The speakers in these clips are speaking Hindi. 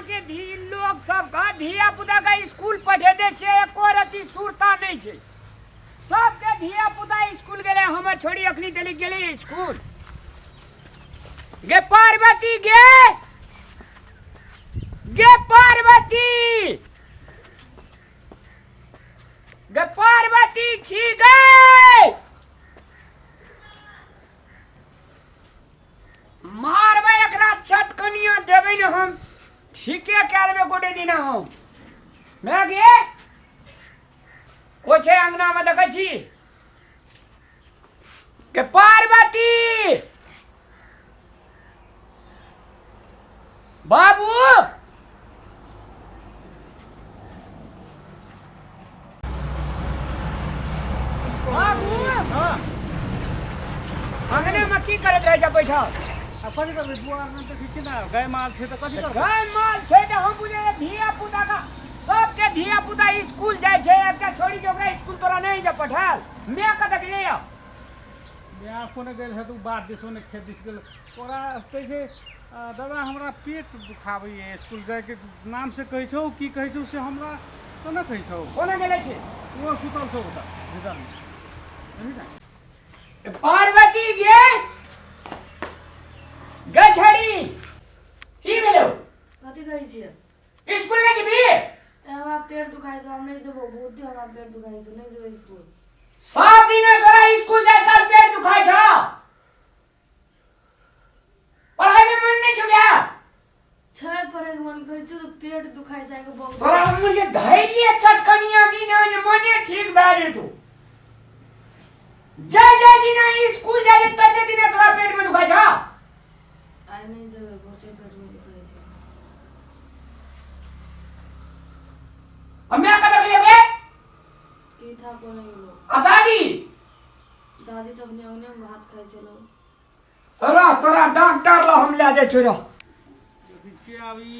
के लोग सब का धिया पुता का स्कूल पढ़े दे से एको रति सुरता नहीं छे। सब के धिया पुता स्कूल गेले, हमर छोड़ी अखनी देली गेली स्कूल। गे पार्वती गे पार्वती गे पार्वती छी गई। मारबे एकरा छटकनिया देबे न हम ठीके कह देबे गोटे दिन हम। मैं गे कोछे अंगना में देखै छी के पार्वती बाबू बाबू अंगने में की करत रह जा बैठा। कथी करबै दुआर में तो ठीक ना गाय माल छे तो कथी करबै? गाय माल छे त हम बुझे धिया पुता का सबके धिया पुता स्कूल जाय छे, एकटा छोड़ी के ओकरा स्कूल तोरा नहीं जा पठाल। मैं कत के ले मैं कोने गेल है तू बात दिसो ने खेत दिस गेल तोरा कैसे दादा हमरा पेट दुखाबै है स्कूल जाय के नाम से कहै छौ की कहै छौ से हमरा कोना कहै छौ? कोने गेले छे वो सुतल छौ बता भीतर में नहीं ना पार्वती गे गे छड़ी की भेलो? कथी कहै छियै? स्कूल में जेबी? हमरा पेट दुखाइ छै, हम नहीं जेबो। बहुत हमरा पेट दुखाइ छै, नहीं जेबो स्कूल। सब दिन तोरा स्कूल जाय तर पेट दुखाइ छ, पढ़ाई में मन नहीं छुया? छै पढ़े के मन कहै छै तो पेट दुखाइ छै के बहुत। तोरा मुझे धैर्य चटकनिया दिन आज मने ठीक भए जेतौ। जय दिन स्कूल जाय तते दिन तोरा पेट में दुखाइ छ। आई नहीं जेबो, बहुत पेट में दुखाइ छै। मैं कत के ले की था कोने गेलो? आ दादी दादी तो अपने अंगने में भात खाइ छलो। तोरा तोरा डॉक्टर ला हम ले जाय छोरा। देखिए अभी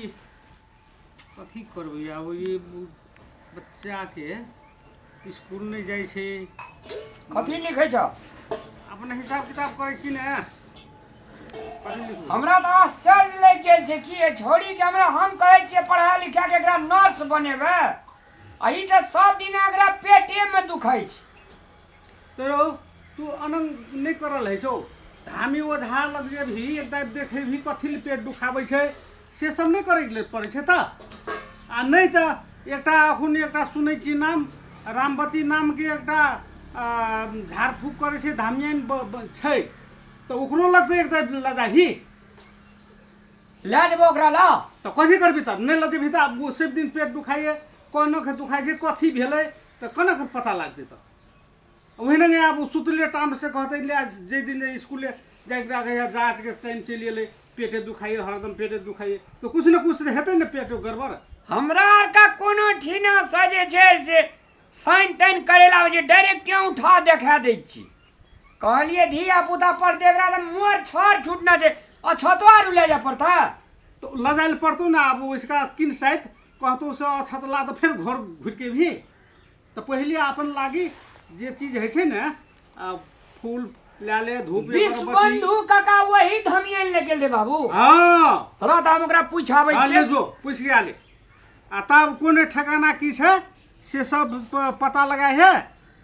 कथी करबै अब ये बच्चा के स्कूल नहीं जाय छे। कथी लिखै छ? अपने हिसाब किताब करै छी ने कथी लिखू? हमरा तो आश्चर्य लग गेल छै कि छोड़ी के हमरा हम कहै छियै पढ़ा लिखा के एकरा नर्स बनेबे, आ ई त सब दिन एकरा पेटे में दुखाइ छै। तो तू अनंग नहीं करल है छौ धामी ओझा लग जे भी एकदम देखे भी कथी ले पेट दुखाबै छै से सब नहीं करे ले पड़े छै त आ नहीं त एकटा अखुन एकटा सुनै छी नाम रामवती नाम के एकटा झाड़ फूक करे छै धामियन छै तो ओकरो लगते एकदम लजाही ले जेबो ओकरा ला तो कथी करबी त नहीं लजेबी त वो सब दिन पेट दुखाइए कोनो के दुखाइ छै कथी भेलै त कोना के पता लागतै त वही नहीं अब सुतले टाइम से कहते ले जे दिन स्कूल जाए जांच के टाइम चलिए ले पेटे दुखाइए हरदम पेटे दुखाइए तो कुछ न कुछ हेतै न पेट गड़बड़। हमरा आर का कोनो ठीना सजे छै से साइन ताइन करेला जे डायरेक्ट क्यों उठा देखा दै छी। कहलिए धिया पुता पर देखरा त मोर छर छूटना छै, आ छतो आर ले जा पड़ता तो लजाइल पड़तो ना अब इसका किन साइड कहतो से छतला तो फिर घर घुर के भी तो पहले अपन लागी जे चीज है छै ने फूल लाले धूप विश्व बंधु काका वही धमियन ले गेल रे बाबू। हां तोरा त हम ओकरा पूछाबै ले छै जो पूछ के आले आ तब कोने ठिकाना की छै से सब पता लगाए है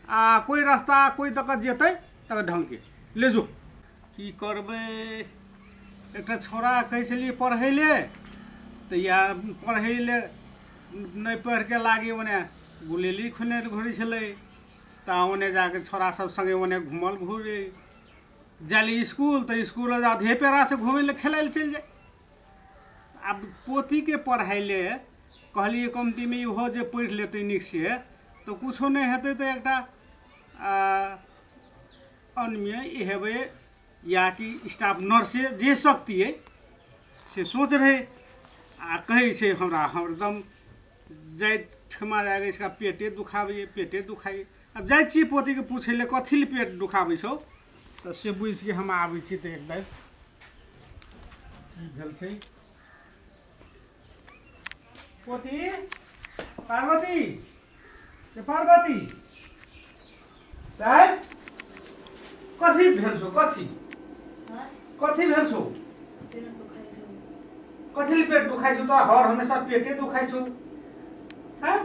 आ कोई रास्ता कोई तक जेतै तक ढंग के ले जो की करबे। एकटा छोरा कहै छलिए पढ़ै ले त या पढ़ै ले नहीं पढ़ के लागे ओने गुलेली खुने घुरै छलै त ओने जाके छोरा सब संगे ओने घुमल घुरे जाली स्कूल तो स्कूल आधे पेरा से घूमे ले खेलै ले चल जाए। अब पोती के पढ़ाई ले कहलिए कमती में इहो जे पढ़ लेते निक से तो कुछो नहीं हेतै तो एकटा अन्य हेबे या कि स्टाफ नर्स जे सकती है से सोच रहे आ कहे से हमरा हरदम जाए ठमा जाएगा इसका पेटे दुखाबे पेटे दुखाई। अब जाए छी पोती के पूछे ले कथी ले पेट दुखाबै छौ तो से बुझ के हम आबै छी तो एकदम की भेल छै। पोती पार्वती से पार्वती साहब कथी भेल छौ कथी हां कथी भेल छौ? पेट दुखाइ छै। कथिले पेट दुखाइ छ तोरा हर हमेशा पेटे दुखाइ छ हैं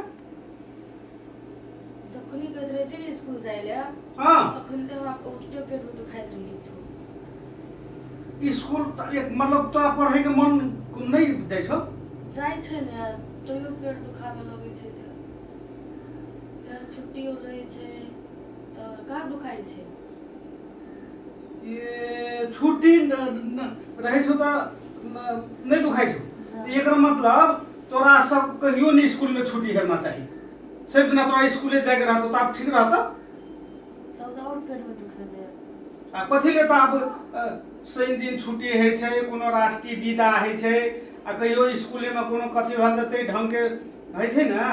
जखनी कहत रहे छै नि स्कूल जाइले हां तखन त हमरा ओते पेट में दुखाइत रहै छै स्कूल एक मतलब तोरा पढ़ै के मन नहीं दै छ जाइ छै ने तैयो पेट दुखावे लगै छै त फेर छुट्टी रहै छै त कहाँ दुखाइ छै ये छुट्टी रहे छ त नहीं दुखाइ छ एकर मतलब तोरा सब कहियो नहीं स्कूल में छुट्टी हेरना चाहिए सब दिन तोरा स्कूले जाके रहतो त अब ठीक रहता तब त और पेट में दुखा दे आ कथिले त अब शनि दिन छुट्टी है छै कोनो राष्ट्रीय विदा है छै आ कहियो स्कूले में कोनो कथी भल देतै ढंग के है छै ना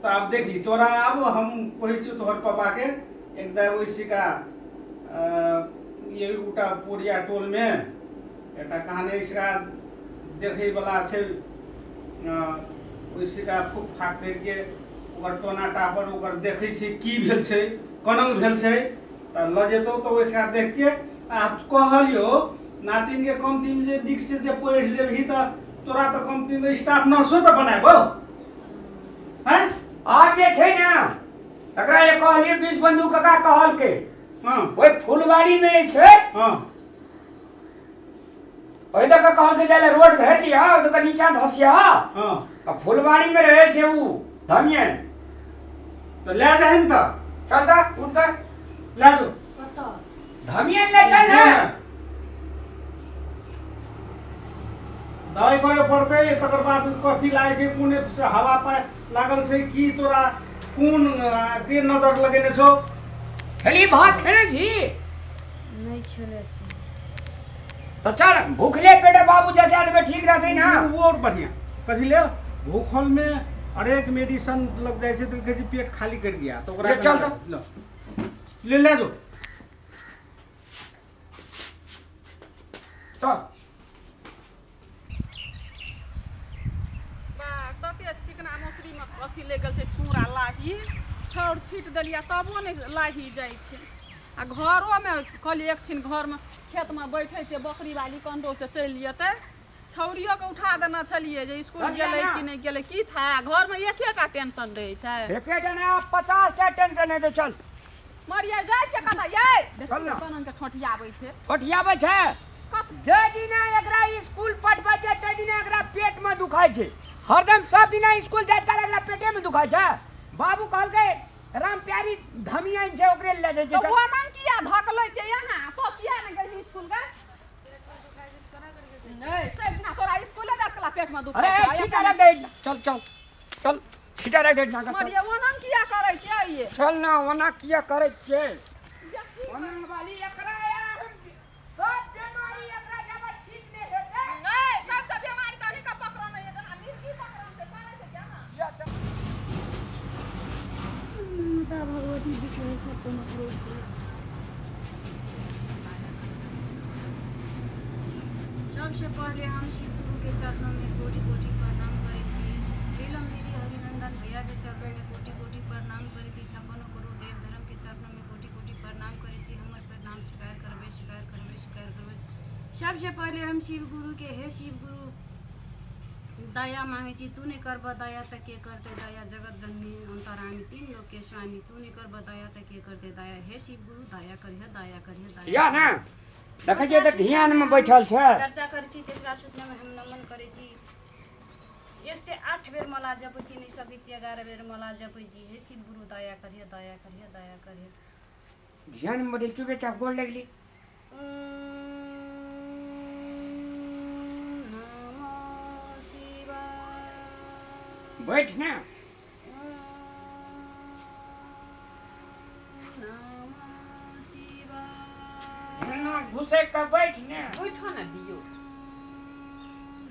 तो अब देखी तोरा अब हम कही छु तोहर पापा के एकदम वैसी का ये उटा पुरिया टोल में एटा कहानी इसका देखे वाला छै वैसी का फूक फाक करके ओकर टोना टापर ओकर देखै छै की भेल छै कनंग भेल छै त ल जेतो तो वैसा देख के आप कहलियो नातिन के कम दिन जे दिख से जे पढ़ लेबही त तोरा त कम दिन स्टाफ नर्सो त बनाबो हैं आज जे छै ना तकरा ये कहलिए 20 बंदूक का कहल के हां ओइ फुलवाड़ी में छै हां ओइ तक कहल के जाले रोड भेटिया तो का नीचा धसिया हां आ फुलवाड़ी में रहे छै उ धमियन तो ले जाहिन त चल दा उठ दा ले जो कत धमियन ले चल ना दवाई करे पड़ते तकर बाद कथी लागे छै कोन से हवा पे लागल छै की तोरा कोन के नजर लगेने छौ खेली भात खेने छी नहीं खेले छी तो चल भूखले पेटे बाबू जचा देबे ठीक रहते ना वो और बढ़िया कथी ले भूखल में हर एक मेडिसिन लग जाए छै तो कहे पेट खाली कर गया तो ओकरा ले चल तो। ले जो चल चिकना मौसरी में अथी ले गेल छै सूरा लाही छौर छीट देलिया तबो नहीं लाही जाइ छै आ घरो में कहलिए एक छिन घर में खेत में बैठे छै बकरी वाली कंडो से चलि जेतै छौरियो के उठा देना छलिए जे स्कूल गेलै कि नहीं गेलै की था घर में एकेटा टेंशन रहै छै एके जना 50 टा टेंशन है तो चल मरिया जाइ छै कता ये चल ना। देखन के ठोठियाबै छै पठियाबे छै कत जे दिना एकरा स्कूल पठबे छै ते दिना एकरा पेट में दुखाय छै हरदम सब दिना स्कूल जाय काल एकरा पेटे में दुखाय छै बाबू कहल के राम प्यारी धमियन छै ओकरे ले जाय छै तो वनन किया धकलै छै यहाँ तो किया नहीं गेली स्कूल के नहीं से बिना तोरा स्कूले जात कला पेट में दुखै अरे छै छीटा रख दे चल चल चल छीटा रख दे ना चल मरिया वनन किया करै छै ये चल ना वना किया करे छै वनन वाली एकरा सब बीमारी एकरा जब ठीक नहीं हेतै नहीं सबसे बीमारी तो का पकड़ नहीं है जना मिर्गी पकड़ से करे छै जाना माता भगवती विषय छप्पन करोड़ सबसे पहले हम शिव गुरु के चरणों में कोटि कोटि प्रणाम करै छी लीलम दीदी हरिनंदन भैया के चरणों में कोटि कोटि प्रणाम करै छी छप्पन करोड़ देव धर्म के चरणों में कोटि कोटि प्रणाम करै छी हमर प्रणाम स्वीकार करबे स्वीकार करबे स्वीकार करबे सबसे पहले हम शिव गुरु के हे शिव गुरु दया मांगे छी तू नहीं करब दया त के करते दया जगत जननी अंतरामी तीन लोक के स्वामी तू नहीं करब दया त के करते दया हे शिव गुरु दया करिहे दया या ना देखै छै त ध्यान में बैठल छै चर्चा करै छी तेसरा सूत्र में हम नमन करै छी 1 से 8 बेर मला जपै छी नहीं सकै छी 11 बेर मला जपै छी हे शिव गुरु दया करिहे दया करिहे दया करिहे ध्यान में बैठल चुपे चाप गोल लगली नमः शिवाय बैठ ना नमः शिवाय ना घुसे का बैठ ना उठो ना दियो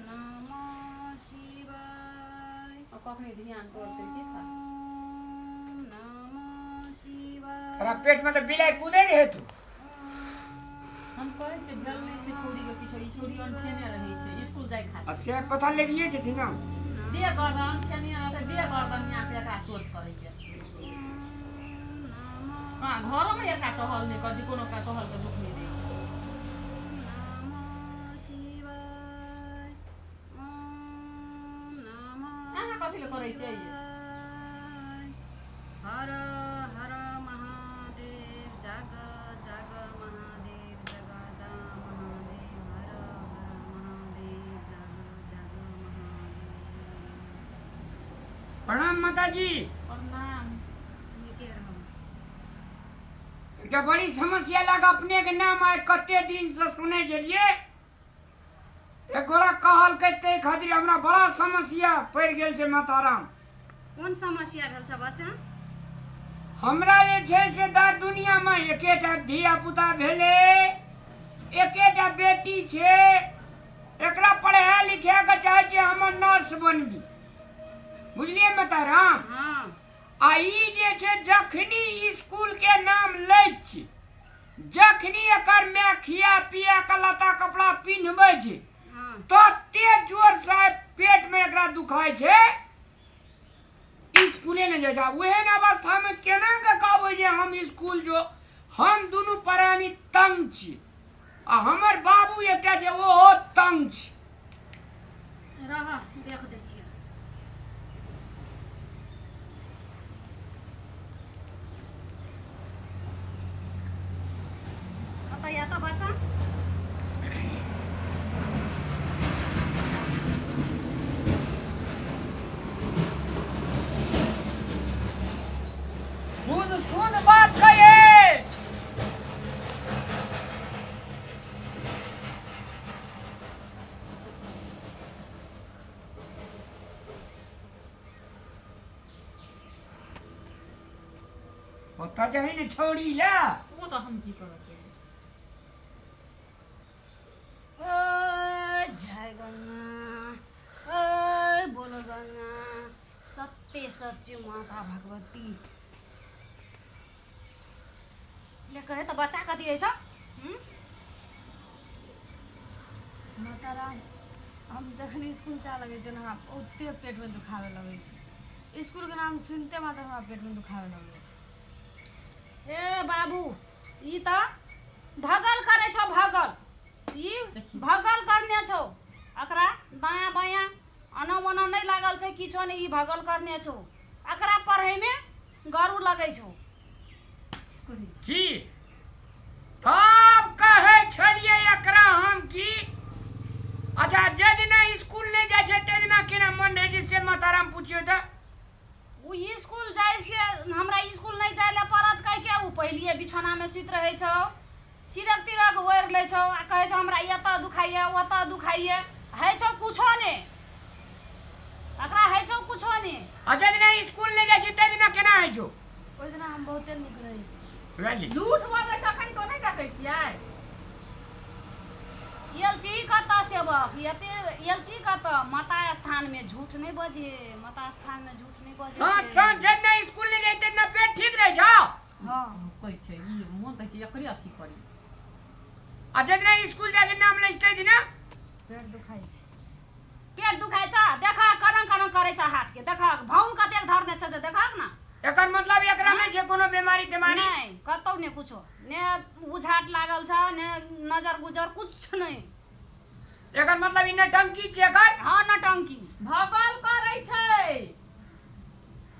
नमः शिवाय और कखनी ध्यान करते की था नमः शिवाय तोरा पेट में तो बिलाई कूदे रहे तू हम कहै छै भेल नहीं छै छोरी के पीछे ई छोरी अनखेने रहै छै स्कूल जाय खातिर से पता लगिए छै ना दे गर्दन खेनी रहै दे गर्दन यहाँ से एकरा सोच करै छै हां घरो में एकरा कहल नहीं कदी कोनो का कहल के दुख नहीं दै छै नमः शिवाय से करै छै हर हर महादेव जाग जाग महादेव जगदा महादेव हर हर महादेव जाग जाग महादेव। प्रणाम माता जी। प्रणाम। नीके रहो। एकटा बड़ी समस्या लग अपने के नाम आए कते दिन से सुने छलिए। एक गोड़ा कहल कहते खातिर हमरा बड़ा समस्या पड़ गेल छै माताराम। कोन समस्या भेल छ बच्चा? हमरा जे छै से दर दुनिया में एकेटा धिया पुता भेले, एकेटा बेटी छै। एकरा पढ़ा लिखा के चाहे छै हम नर्स बनबी, बुझलिए माताराम। हाँ। आ ई जे छै जखनी स्कूल के नाम लै छी, जखनी एकर में खिया पिया के लता कपड़ा पिन्हबै छै, हाँ। तते जोर से पेट में एकरा दुखाय छै, स्कूले नहीं जाय। ओहन अवस्था में केना के कहबै जे हम स्कूल जो, हम दुनू प्राणी तंग छी आ हमर बाबू एकटा छै ओहो तंग छी। रह देख दै छियै। बताइए तो बच्चा। सुन सुन बात कहे। होता जाही ने छोड़ी ला। ओ तो हम की करत जय गंगा बोलो गंगा सत्य सच्ची माता भगवती। ले कहे तो बच्चा कथी है छ? माता राम, हम जखन स्कूल जा लगे छै ना ओते पेट में दुखावे लगे छै। स्कूल के नाम सुनते मात्र हमरा पेट में दुखावे लगे छै। ए बाबू ई त भगल करे छ, भगल ई भगल करने छौ। एकरा दाया बाया अना वना नहीं लागल छै, किछो नहीं। ई भगल करने छौ, एकरा पढ़े में गरू लगे छौ। की तब कहे छलिए एकरा हम की अच्छा जे दिना स्कूल नहीं जाय छै ते दिना केना मन रहे छै से माताराम पूछियो त। उ स्कूल जाय से हमरा स्कूल नहीं जाय ले पड़त कह के उ पहलिए बिछौना में सुत रहे छौ, सिरक तिरक ओढ़ ले छौ आ कहे छौ हमरा एता दुखाइए ओता दुखाइए। है छौ कुछो ने, एकरा है छौ कुछो ने। अच्छा दिना स्कूल नहीं जाय छै ते दिना केना है छौ? ओइ दिन हम बहुते नीक रही छी। राजी झूठ बोलै छै अखन तो नहीं देखै छियै। एलची कता सेवक एलची कता माता स्थान में झूठ नहीं बजे, माता स्थान में झूठ नहीं बजे। सांझ सांझ जब ना स्कूल नहीं जाय ते ना पेट ठीक रह जाओ। हां कहै छै ई मोन कहै छै एकरे अथी करी। अच्छा दिना स्कूल जाय के नाम लै छै दिना पेट दुखाइ छै। पेट दुखाइ छ, देखा करन करन करे छ हाथ के, देखा भौन कते धरने छ से देखक ना। एकर मतलब एकरा में छै कोनो बीमारी तिमारी नहीं कतौ ने कुछो ने बुझाट लागल छ ने नजर गुजर कुछ नहीं। एकर मतलब इ टंकी छै एकर। हाँ नटंकी भगल करै छै।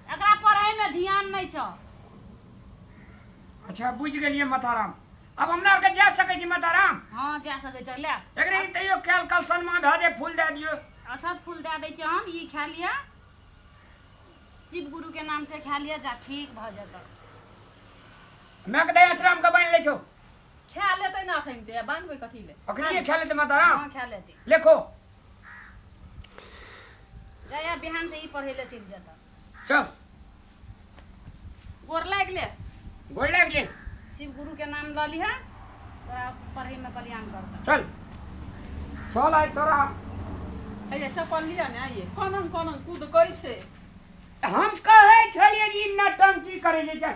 एकरा पढ़ाई में ध्यान नहीं छ। अच्छा बुझ गेलिए माताराम। अब हमरा आर के जा सकै छी माताराम? हाँ जा सके छ। ले एकरे ई तैयो खेल कल सनमा भ दे फूल दे दियो। अक्षत फूल दे दै छी हम। ई खा लिया, शिव गुरु के नाम से खा लिया, जा ठीक भ जेतौ। मैं के दया आश्रम के बन ले छो। खा लेतै ना अखन ते बांधबै कथी ले। अखनी खा लेते माताराम। हाँ खा लेती। लिखो जया बिहान से ई पढ़े ले चल जेतौ। चल गोर लाग ले। गोड़ लाग ले। शिव गुरु के नाम ल लिहा, तोरा पढ़े में कल्याण करता। चल चल आइ तोरा हे चप्पल लिया ने आइए। कोनन कोनन कूद करै छै। हम कहे छलिए जी नटंकी करे जे